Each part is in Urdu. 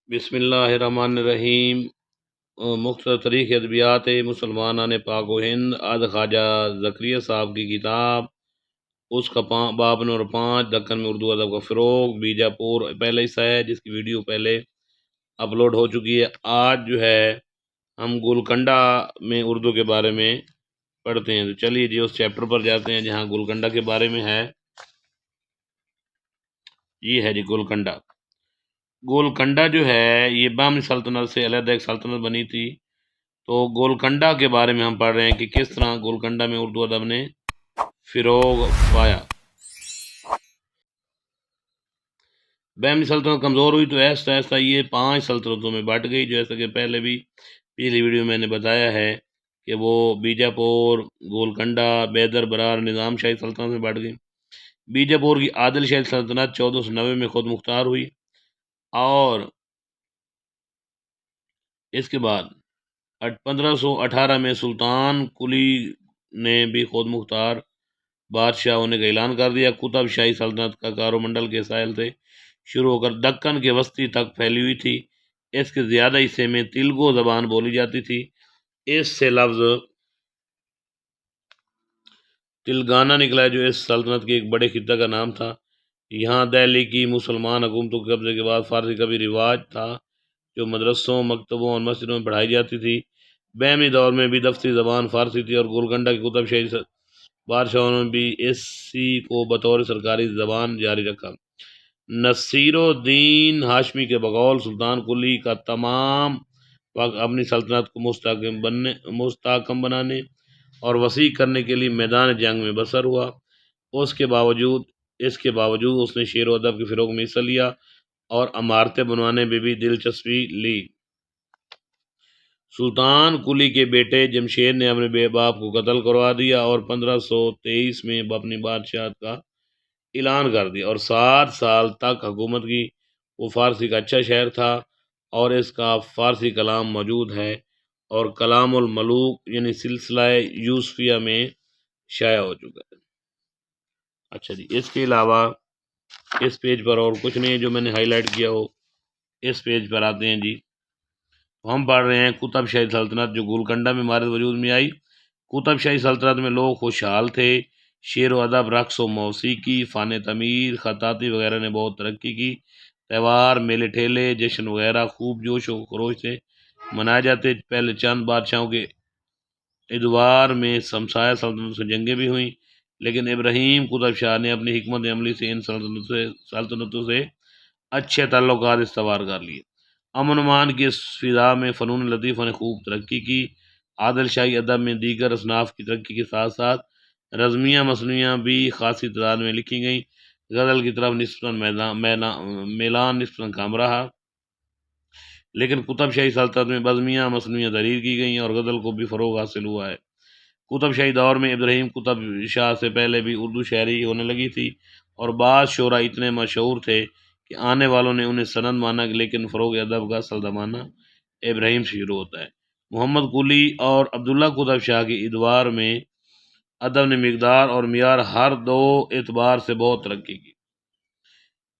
بسم اللہ الرحمن الرحیم۔ مختصر تاریخ ادبیات مسلمانان پاک و ہند آج خواجہ زکریا صاحب کی کتاب، اس کا باب نمبر 5، دکن میں اردو ادب کا فروغ، بیجاپور پہلا حصہ ہے جس کی ویڈیو پہلے اپلوڈ ہو چکی ہے۔ آج جو ہے ہم گولکنڈہ میں اردو کے بارے میں پڑھتے ہیں، تو چلیے جی اس چیپٹر پر جاتے ہیں جہاں گولکنڈہ کے بارے میں ہے۔ یہ ہے جی گولکنڈہ۔ گولکنڈہ جو ہے یہ بہمنی سلطنت سے علیحدہ ایک سلطنت بنی تھی۔ تو گولکنڈہ کے بارے میں ہم پڑھ رہے ہیں کہ کس طرح گولکنڈہ میں اردو ادب نے فروغ پایا۔ بہمنی سلطنت کمزور ہوئی تو ایسا ایسا یہ 5 سلطنتوں میں بٹ گئی، جیسا کہ پہلے بھی پچھلی ویڈیو میں نے بتایا ہے کہ وہ بیجاپور، گولکنڈہ، بیدر برار، نظام شاہی سلطنت میں بٹ گئی۔ بیجاپور کی عادل شاہی سلطنت 1490 میں خود مختار ہوئی، اور اس کے بعد 1518 میں سلطان کلی نے بھی خود مختار بادشاہ ہونے کا اعلان کر دیا۔ قطب شاہی سلطنت کا کارو منڈل کے ساحل سے شروع ہو کر دکن کے وسطی تک پھیلی ہوئی تھی۔ اس کے زیادہ حصے میں تیلگو زبان بولی جاتی تھی۔ اس سے لفظ تلنگانہ نکلا ہے، جو اس سلطنت کے ایک بڑے خطہ کا نام تھا۔ یہاں دہلی کی مسلمان حکومتوں کے قبضے کے بعد فارسی کا بھی رواج تھا، جو مدرسوں، مکتبوں اور مسجدوں میں پڑھائی جاتی تھی۔ بہمنی دور میں بھی دفتری زبان فارسی تھی، اور گولکنڈہ کے قطب شاہی بادشاہوں نے بھی اسی کو بطور سرکاری زبان جاری رکھا۔ نصیر الدین ہاشمی کے بقول سلطان کلی کا تمام وقت اپنی سلطنت کو مستحکم بنانے اور وسیع کرنے کے لیے میدان جنگ میں بسر ہوا۔ اس کے باوجود اس نے شعر و ادب کے فروغ میں حصہ لیا اور عمارتیں بنوانے میں بھی دلچسپی لی۔ سلطان کلی کے بیٹے جمشید نے اپنے باپ کو قتل کروا دیا اور 1523 میں اپنی بادشاہت کا اعلان کر دیا، اور 60 سال تک حکومت کی۔ وہ فارسی کا اچھا شاعر تھا، اور اس کا فارسی کلام موجود ہے، اور کلام الملوک یعنی سلسلہ یوسفیہ میں شائع ہو چکا ہے۔ اچھا جی، اس کے علاوہ اس پیج پر اور کچھ نہیں ہے جو میں نے ہائی لائٹ کیا ہو۔ اس پیج پر آتے ہیں جی، ہم پڑھ رہے ہیں قطب شاہی سلطنت جو گولکنڈہ میں مارد وجود میں آئی۔ قطب شاہی سلطنت میں لوگ خوشحال تھے۔ شعر و ادب، رقص و موسیقی، فن تعمیر، خطاطی وغیرہ نے بہت ترقی کی۔ تہوار، میلے ٹھیلے، جشن وغیرہ خوب جوش و خروش سے منائے جاتے۔ پہلے چند بادشاہوں کے ادوار میں ہمسایہ سلطنتوں سے جنگیں بھی ہوئیں، لیکن ابراہیم قطب شاہ نے اپنی حکمت عملی سے ان سلطنتوں سے اچھے تعلقات استوار کر لیے۔ امن و امان کی اس فضا میں فنون لطیفہ نے خوب ترقی کی۔ عادل شاہی ادب میں دیگر اصناف کی ترقی کے ساتھ ساتھ رزمیہ مصنوعیاں بھی خاصی تعداد میں لکھی گئیں۔ غزل کی طرف نسبتاً میلان نسبتاً کم رہا، لیکن قطب شاہی سلطنت میں بزمیہ مصنوعیاں تحریر کی گئیں اور غزل کو بھی فروغ حاصل ہوا ہے۔ قطب شاہی دور میں ابراہیم قطب شاہ سے پہلے بھی اردو شاعری ہونے لگی تھی، اور بعض شعراء اتنے مشہور تھے کہ آنے والوں نے انہیں سند مانا، لیکن فروغ ادب کا اصل زمانہ ابراہیم سے شروع ہوتا ہے۔ محمد قلی اور عبداللہ قطب شاہ کے ادوار میں ادب نے مقدار اور معیار ہر دو اعتبار سے بہت ترقی کی۔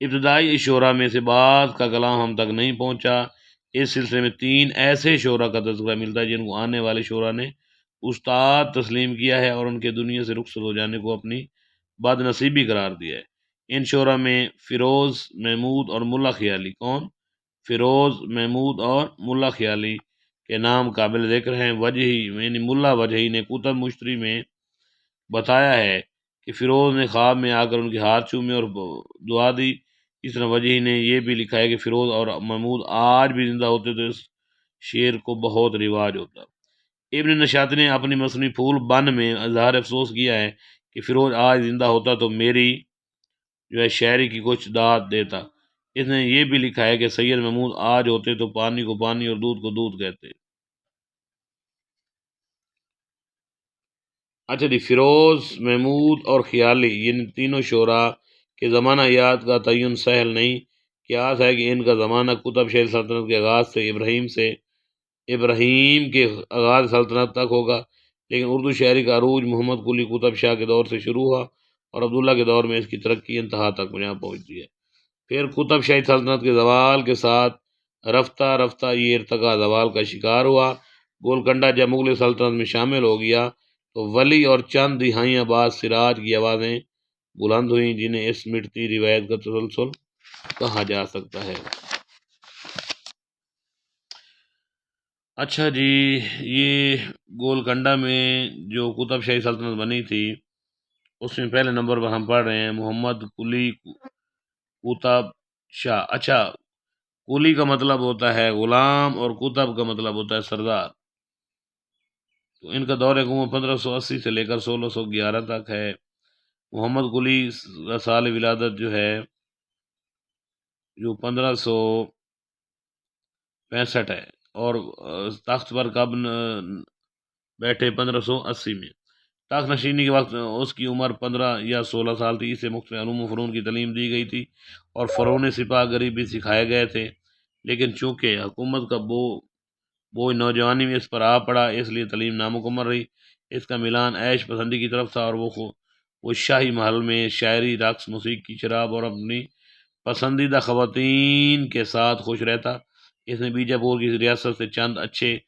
ابتدائی شعراء میں سے بعض کا کلام ہم تک نہیں پہنچا۔ اس سلسلے میں 3 ایسے شعراء کا تذکرہ ملتا ہے جن کو آنے والے شعراء نے استاد تسلیم کیا ہے اور ان کے دنیا سے رخصت ہو جانے کو اپنی بد نصیبی قرار دیا ہے۔ ان شعراء میں فیروز محمود اور ملا خیالی فیروز محمود اور ملا خیالی کے نام قابل ذکر ہیں۔ وجہی یعنی ملا وجہی نے کتب مشتری میں بتایا ہے کہ فیروز نے خواب میں آ کر ان کے ہاتھ چومے اور دعا دی۔ اس طرح وجہی نے یہ بھی لکھا ہے کہ فیروز اور محمود آج بھی زندہ ہوتے تو اس شعر کو بہت رواج ہوتا۔ ابن نشاط نے اپنی مصنوعی پھول بن میں اظہار افسوس کیا ہے کہ فیروز آج زندہ ہوتا تو میری شاعری کی کچھ داد دیتا۔ اس نے یہ بھی لکھا ہے کہ سید محمود آج ہوتے تو پانی کو پانی اور دودھ کو دودھ کہتے۔ اچھا جی، فیروز محمود اور خیالی یعنی تینوں شعراء کے زمانہ یاد کا تعین سہل نہیں۔ قیاس ہے کہ ان کا زمانہ قطب شاہی سلطنت کے آغاز سے ابراہیم کے آغاز سلطنت تک ہوگا، لیکن اردو شاعری کا عروج محمد قلی قطب شاہ کے دور سے شروع ہوا اور عبداللہ کے دور میں اس کی ترقی انتہا تک جہاں پہنچتی ہے۔ پھر قطب شاہی سلطنت کے زوال کے ساتھ رفتہ رفتہ یہ ارتقا زوال کا شکار ہوا۔ گولکنڈہ جب مغل سلطنت میں شامل ہو گیا تو ولی اور چند دہائیاں بعد سراج کی آوازیں بلند ہوئیں، جنہیں اس مٹتی روایت کا تسلسل کہا جا سکتا ہے۔ اچھا جی، یہ گولکنڈہ میں جو قطب شاہی سلطنت بنی تھی اس میں پہلے نمبر پر ہم پڑھ رہے ہیں محمد قلی قطب شاہ۔ اچھا، قلی کا مطلب ہوتا ہے غلام اور قطب کا مطلب ہوتا ہے سردار۔ تو ان کا دور حکومت 1580 سے لے کر 1611 تک ہے۔ محمد قلی کا سال ولادت جو ہے جو 1565 ہے، اور تخت پر کب بیٹھے 1580 میں۔ تخت نشینی کے وقت اس کی عمر 15 یا 16 سال تھی۔ اسے مختلف علوم و فنون کی تعلیم دی گئی تھی اور فرعون سپاہ گری بھی سکھائے گئے تھے، لیکن چونکہ حکومت کا بوجھ نوجوانی میں اس پر آ پڑا، اس لیے تعلیم نامکمل رہی۔ اس کا میلان عیش پسندی کی طرف تھا، اور وہ شاہی محل میں شاعری، رقص، موسیقی، شراب اور اپنی پسندیدہ خواتین کے ساتھ خوش رہتا۔ اس نے بیجاپور کی ریاست سے چند اچھے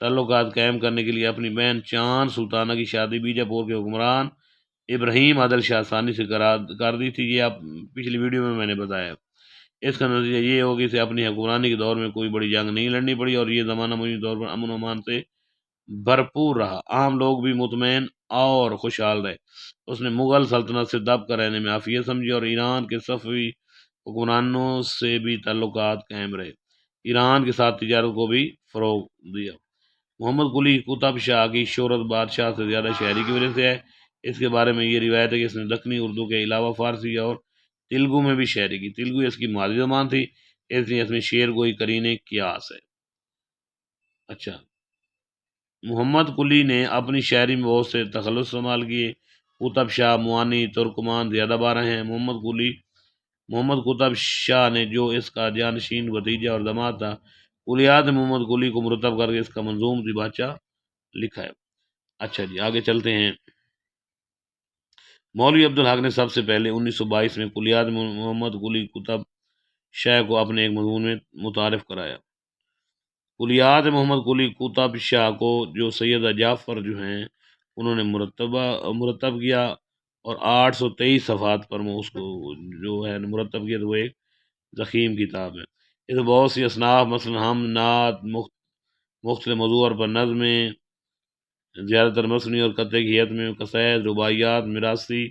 تعلقات قائم کرنے کے لیے اپنی بہن چاند سلطانہ کی شادی بیجاپور کے حکمران ابراہیم عادل شاہ ثانی سے کر دی تھی۔ یہ آپ پچھلی ویڈیو میں نے بتایا۔ اس کا نتیجہ یہ ہو کہ اسے اپنی حکمرانی کے دور میں کوئی بڑی جنگ نہیں لڑنی پڑی، اور یہ زمانہ مجموعی طور پر امن و امان سے بھرپور رہا۔ عام لوگ بھی مطمئن اور خوشحال رہے۔ اس نے مغل سلطنت سے دب کر رہنے میں عافیت سمجھی، اور ایران کے صفوی حکمرانوں سے بھی تعلقات قائم رہے۔ ایران کے ساتھ تجارت کو بھی فروغ دیا۔ محمد قلی قطب شاہ کی شہرت بادشاہ سے زیادہ شاعری کی وجہ سے ہے۔ اس کے بارے میں یہ روایت ہے کہ اس نے دکنی اردو کے علاوہ فارسی اور تیلگو میں بھی شاعری کی۔ تیلگو اس کی مادری زبان تھی، اس لیے اس میں شعر گوئی قرین قیاس ہے۔ اچھا، محمد قلی نے اپنی شاعری میں بہت سے تخلص استعمال کیے۔ قطب شاہ معانی ترکمان زیادہ بارہ ہیں۔ محمد قطب شاہ نے جو اس کا جانشین، بھتیجا اور داماد تھا، کلیات محمد قلی کو مرتب کر کے اس کا منظوم دیباچہ لکھا ہے۔ اچھا جی، آگے چلتے ہیں۔ مولوی عبدالحق نے سب سے پہلے 1922 میں کلیات محمد قلی قطب شاہ کو اپنے ایک مضمون میں متعارف کرایا۔ کلیات محمد قلی قطب شاہ کو جو سیدہ جعفر جو ہیں انہوں نے مرتب کیا، اور 823 صفحات پر اس کو جو ہے مرتب کیا، تو وہ ایک ضخیم کتاب ہے۔ اس میں بہت سی اصناف، مثلا ہم، نعت، مختلف موضوع پر نظمیں، زیادہ تر مصنوعی اور قطعے کی حیت میں قصائد، رباعیات، مراثی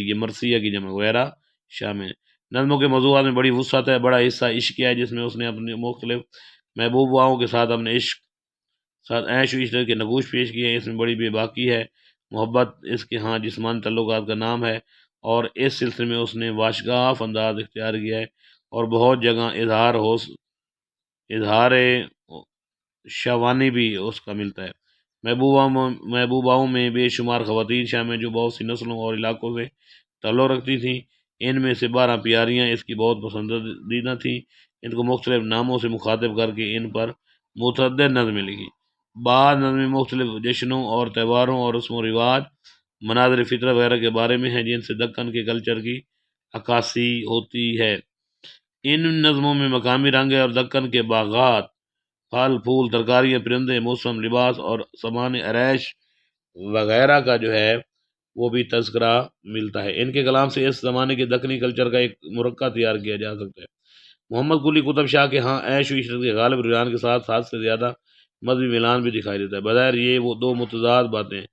یہ مرثیہ کی جمع وغیرہ شامل ہیں۔ نظموں کے موضوعات میں بڑی وسعت ہے۔ بڑا حصہ عشق ہے، جس میں اس نے اپنے مختلف محبوباؤں کے ساتھ اپنے عیش و عشرت کے نقوش پیش کیے ہیں۔ اس میں بڑی بے باکی ہے۔ محبت اس کے ہاں جسمانی تعلقات کا نام ہے، اور اس سلسلے میں اس نے واشگاف انداز اختیار کیا ہے، اور بہت جگہ اظہار شوانی بھی اس کا ملتا ہے۔ محبوباؤں میں بے شمار خواتین شامل جو بہت سی نسلوں اور علاقوں سے تعلق رکھتی تھیں۔ ان میں سے 12 پیاریاں اس کی بہت پسندیدہ تھیں۔ ان کو مختلف ناموں سے مخاطب کر کے ان پر متعدد نظمیں لکھی۔ بعض نظمیں مختلف جشنوں اور تہواروں اور رسم و رواج، مناظر فطرت وغیرہ کے بارے میں ہیں، جن سے دکن کے کلچر کی عکاسی ہوتی ہے۔ ان نظموں میں مقامی رنگ اور دکن کے باغات، پھل پھول، ترکاریاں، پرندے، موسم، لباس اور سامان آرائش وغیرہ کا جو ہے وہ بھی تذکرہ ملتا ہے۔ ان کے کلام سے اس زمانے کے دکنی کلچر کا ایک مرکب تیار کیا جا سکتا ہے۔ محمد قلی قطب شاہ کے ہاں عیش و عشرت کے غالب رجحان کے ساتھ ساتھ سے زیادہ مذہبی میلان بھی دکھائی دیتا ہے۔ بظاہر یہ وہ دو متضاد باتیں ہیں،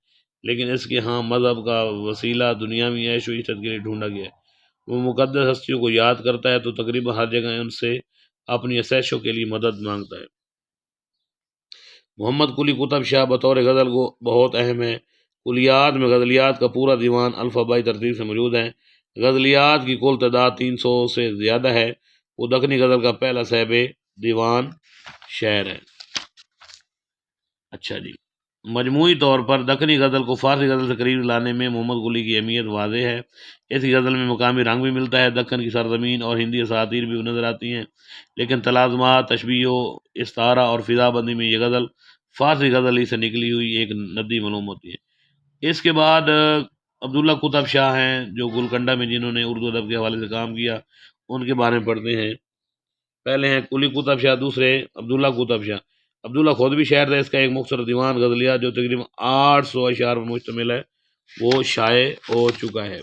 لیکن اس کے ہاں مذہب کا وسیلہ دنیاوی عیش و عشرت کے لیے ڈھونڈا گیا ہے۔ وہ مقدس ہستیوں کو یاد کرتا ہے تو تقریباً ہر جگہ ان سے اپنی آسائشوں کے لیے مدد مانگتا ہے۔ محمد قلی قطب شاہ بطور غزل کو بہت اہم ہے۔ کلیات میں غزلیات کا پورا دیوان الفبائی ترتیب سے موجود ہے۔ غزلیات کی کل تعداد 300 سے زیادہ ہے۔ وہ دکنی غزل کا پہلا صاحب دیوان شعر ہے۔ اچھا جی، مجموعی طور پر دکنی غزل کو فارسی غزل سے قریب لانے میں محمد قلی کی اہمیت واضح ہے۔ اس کی غزل میں مقامی رنگ بھی ملتا ہے، دکن کی سرزمین اور ہندی اساطیر بھی نظر آتی ہیں، لیکن تلازمات، تشبیہ و استعارہ اور فضا بندی میں یہ غزل فارسی غزل ہی سے نکلی ہوئی ایک ندی معلوم ہوتی ہے۔ اس کے بعد عبداللہ قطب شاہ ہیں جو گولکنڈہ میں جنہوں نے اردو ادب کے حوالے سے کام کیا، ان کے بارے میں پڑھتے ہیں۔ پہلے ہیں قلی قطب شاہ، دوسرے عبداللہ قطب شاہ۔ عبداللہ خود بھی شاعر تھا، اس کا ایک مختصر دیوان غزلیات جو تقریباً 800 اشعار پر مشتمل ہے وہ شائع ہو چکا ہے۔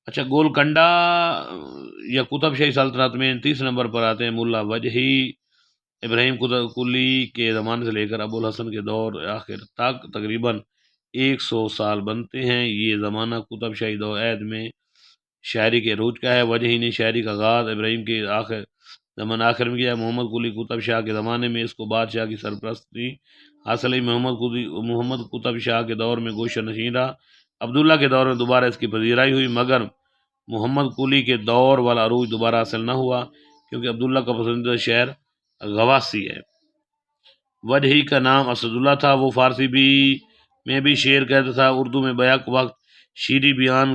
اچھا، گولکنڈہ یا قطب شاہی سلطنت میں تیسرے نمبر پر آتے ہیں ملا وجہی ابراہیم قلی کے زمانے سے لے کر ابو الحسن کے دور آخر تک تقریباً 100 سال بنتے ہیں۔ یہ زمانہ قطب شاہی دور عہد میں شاعری کے عروج کا ہے۔ وجہی نے شاعری کا آغاز ابراہیم کے آخر میں کیا۔ محمد قلی قطب شاہ کے زمانے میں اس کو بادشاہ کی سرپرستی حاصل ہوئی۔ محمد قطب شاہ کے دور میں گوشہ نشین رہا۔ عبداللہ کے دور میں دوبارہ اس کی پذیرائی ہوئی، مگر محمد قلی کے دور والا عروج دوبارہ حاصل نہ ہوا، کیونکہ عبداللہ کا پسندیدہ شعر غواصی ہے۔ وجہی کا نام اسد اللہ تھا، وہ فارسی میں بھی شعر کہتا تھا، اردو میں بیک وقت شیریں بیان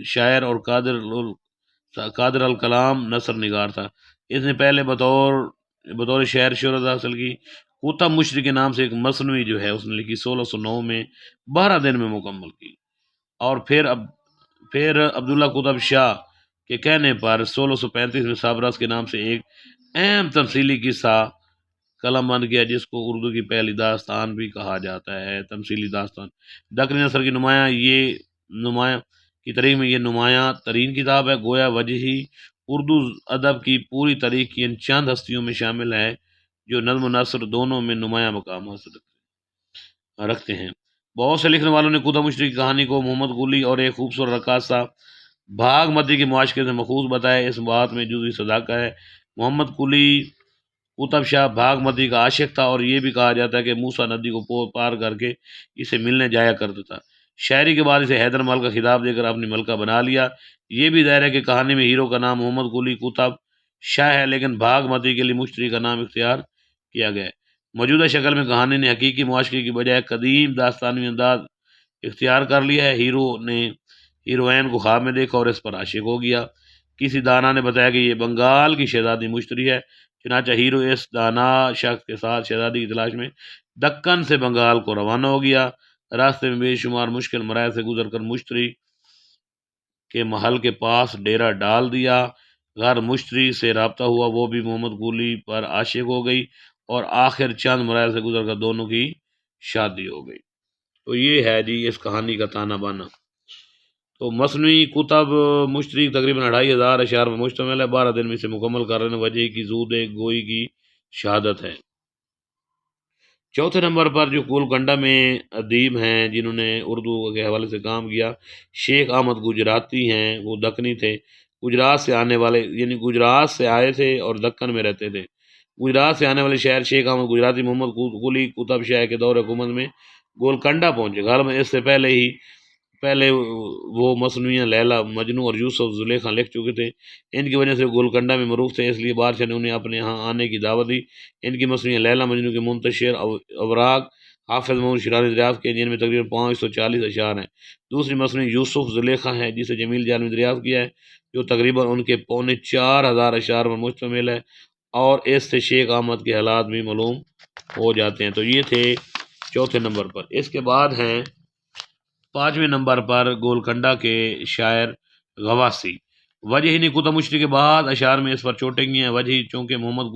شاعر اور قادر الکلام نثر نگار تھا۔ اس نے پہلے بطور شعر شہرت حاصل کی۔ قطب مشری کے نام سے ایک مثنوی جو ہے اس نے لکھی، 1609 میں 12 دن میں مکمل کی۔ اور پھر عبداللہ قطب شاہ کے کہنے پر 1635 میں سابرس کے نام سے ایک اہم تمثیلی قصہ قلم بند کیا، جس کو اردو کی پہلی داستان بھی کہا جاتا ہے، تمثیلی داستان۔ دکنی نثر کی نمایاں کی تاریخ میں یہ نمایاں ترین کتاب ہے۔ گویا وجہی اردو ادب کی پوری تاریخ کی ان چند ہستیوں میں شامل ہے جو نظم و نثر دونوں میں نمایاں مقام حاصل رکھتے ہیں۔ بہت سے لکھنے والوں نے قطب مشری کی کہانی کو محمد قلی اور ایک خوبصورت رقاصہ بھاگمتی کے معاشقے سے مخوض بتایا۔ اس بات میں جزوی صداقت ہے۔ محمد قلی قطب شاہ بھاگمتی کا عاشق تھا، اور یہ بھی کہا جاتا ہے کہ موسیٰ ندی کو پار کر کے اسے ملنے جایا کرتا تھا۔ شاعری کے بعد اسے حیدر مل کا خطاب دے کر اپنی ملکہ بنا لیا۔ یہ بھی ظاہر ہے کہ کہانی میں ہیرو کا نام محمد قلی قطب شاہ ہے، لیکن بھاگمتی کے لیے مشتری کا نام اختیار کیا گیا ہے۔ موجودہ شکل میں کہانی نے حقیقی معاشقے کی بجائے قدیم داستانوی انداز اختیار کر لیا ہے۔ ہیرو نے ہیروئن کو خواب میں دیکھا اور اس پر عاشق ہو گیا۔ کسی دانا نے بتایا کہ یہ بنگال کی شہزادی مشتری ہے، چنانچہ ہیرو اس دانا شخص کے ساتھ شہزادی کی تلاش میں دکن سے بنگال کو روانہ ہو گیا۔ راستے میں بے شمار مشکل مراحل سے گزر کر مشتری کے محل کے پاس ڈیرا ڈال دیا۔ غیر مشتری سے رابطہ ہوا، وہ بھی محمد قلی پر عاشق ہو گئی، اور آخر چند مراحل سے گزر کر دونوں کی شادی ہو گئی۔ تو یہ ہے جی اس کہانی کا تانا بانا۔ تو مثنوی قطب مشتری تقریباً 2500 اشعار پر مشتمل ہے، 12 دن میں اسے مکمل کر رہے ہیں۔ وجہ کی زود گوئی کی شہادت ہے۔ چوتھے نمبر پر جو گولکنڈہ میں ادیب ہیں جنہوں نے اردو کے حوالے سے کام کیا، شیخ احمد گجراتی ہیں۔ وہ دکنی تھے، گجرات سے آنے والے، یعنی گجرات سے آئے تھے اور دکن میں رہتے تھے۔ گجرات سے آنے والے شاعر شیخ احمد گجراتی محمد قلی قطب شاہ کے دور حکومت میں گولکنڈہ پہنچے۔ غالباً اس سے پہلے وہ مثنویاں لیلا مجنوں اور یوسف زلیخا لکھ چکے تھے۔ ان کی وجہ سے گولکنڈہ میں معروف تھے، اس لیے بادشاہ نے انہیں اپنے ہاں آنے کی دعوت دی۔ ان کی مثنویاں لیلا مجنوں کے منتشر اوراق حافظ محمود شیرازی نے دریافت کیے، جن میں تقریباً 540 اشعار ہیں۔ دوسری مثنوی یوسف زلیخا ہے، جسے جمیل جان نے دریافت کیا ہے، جو تقریباً ان کے 4500 اشعار پر مشتمل ہے، اور اس سے شیخ احمد کے حالات بھی معلوم ہو جاتے ہیں۔ تو یہ تھے چوتھے نمبر پر۔ اس کے بعد ہیں 5ویں نمبر پر گولکنڈہ کے شاعر غواصی۔ وجہی نے قطب مشری کے بعد اشعار میں اس پر چوٹیں کی ہیں۔ وجہی چونکہ محمد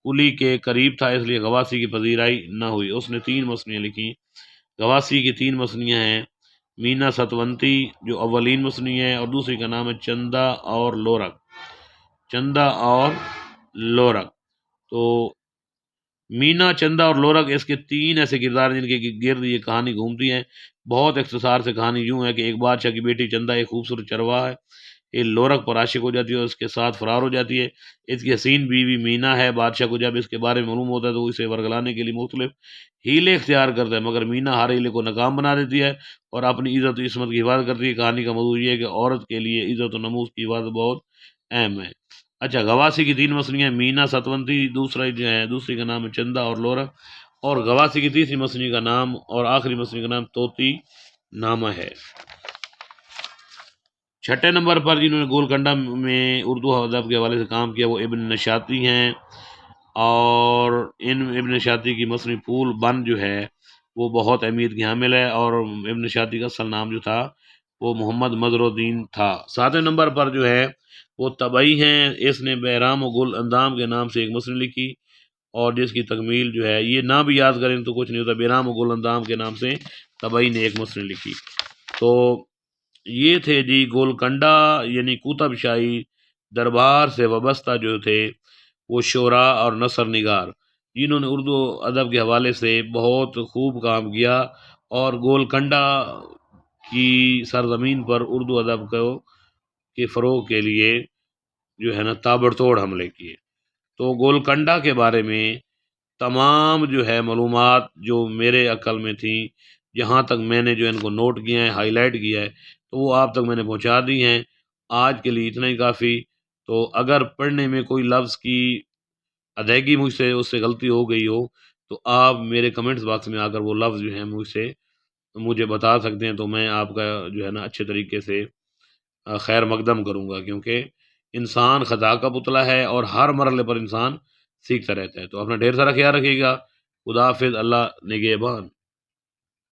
قلی کے قریب تھا، اس لیے غواصی کی پذیرائی نہ ہوئی۔ اس نے 3 مثنیاں لکھی۔ غواصی کی 3 مثنیاں ہیں: مینا ستونتی جو اولین مثنی ہے، اور دوسری کا نام ہے چندہ اور لورک۔ تو مینا، چندہ اور لورک اس کے 3 ایسے کردار ہیں جن کے گرد یہ کہانی گھومتی ہے۔ بہت اختصار سے کہانی یوں ہے کہ ایک بادشاہ کی بیٹی چندہ ایک خوبصورت چرواہا ہے، یہ لورک پر عاشق ہو جاتی ہے اور اس کے ساتھ فرار ہو جاتی ہے۔ اس کی حسین بیوی مینا ہے۔ بادشاہ کو جب اس کے بارے میں معلوم ہوتا ہے تو اسے ورگلانے کے لیے مختلف ہیلے اختیار کرتا ہے، مگر مینا ہر ہیلے کو ناکام بنا دیتی ہے اور اپنی عزت و عصمت کی حفاظت کرتی ہے۔ کہانی کا موضوع یہ ہے کہ عورت کے لیے عزت و ناموس کی حفاظت بہت اہم ہے۔ اچھا، غواصی کی 3 مثنیاں: مینا ستونتی، دوسری کا نام ہے چندہ اور لورک، اور غواصی کی تیسری مثنی کا نام اور آخری مثنی کا نام طوطی نامہ ہے۔ چھٹے نمبر پر جنہوں نے گولکنڈہ میں اردو ادب کے حوالے سے کام کیا وہ ابن نشاطی ہیں، اور ابن نشاطی کی مثنی پھول بند جو ہے وہ بہت اہمیت کی حامل ہے، اور ابن نشاطی کا اصل نام جو تھا وہ محمد مظہر الدین تھا۔ 7ویں نمبر پر جو ہے وہ طبعی ہیں، اس نے بہرام و گل اندام کے نام سے ایک مصنف لکھی، اور جس کی تکمیل جو ہے یہ نہ بھی یاد کریں تو کچھ نہیں ہوتا، بہرام و گل اندام کے نام سے طبعی نے ایک مصنف لکھی۔ تو یہ تھے جی گولکنڈہ یعنی کوتب شاہی دربار سے وابستہ جو تھے وہ شعراء اور نثر نگار، جنہوں نے اردو ادب کے حوالے سے بہت خوب کام کیا، اور گولکنڈہ کی سرزمین پر اردو ادب کو کے فروغ کے لیے جو ہے نا تابڑ توڑ حملے کیے۔ تو گولکنڈہ کے بارے میں تمام جو ہے معلومات جو میرے عقل میں تھیں، جہاں تک میں نے جو ان کو نوٹ کیا ہے، ہائی لائٹ کیا ہے، تو وہ آپ تک میں نے پہنچا دی ہیں۔ آج کے لیے اتنا ہی کافی۔ تو اگر پڑھنے میں کوئی لفظ کی ادائیگی مجھ سے اس سے غلطی ہو گئی ہو تو آپ میرے کمنٹس باکس میں آ کر وہ لفظ جو ہیں مجھے بتا سکتے ہیں، تو میں آپ کا جو ہے نا اچھے طریقے سے خیر مقدم کروں گا، کیونکہ انسان خطا کا پتلا ہے اور ہر مرحلے پر انسان سیکھتا رہتا ہے۔ تو اپنا ڈھیر سارا خیال رکھیے گا۔ خدا حافظ، اللہ نگہبان۔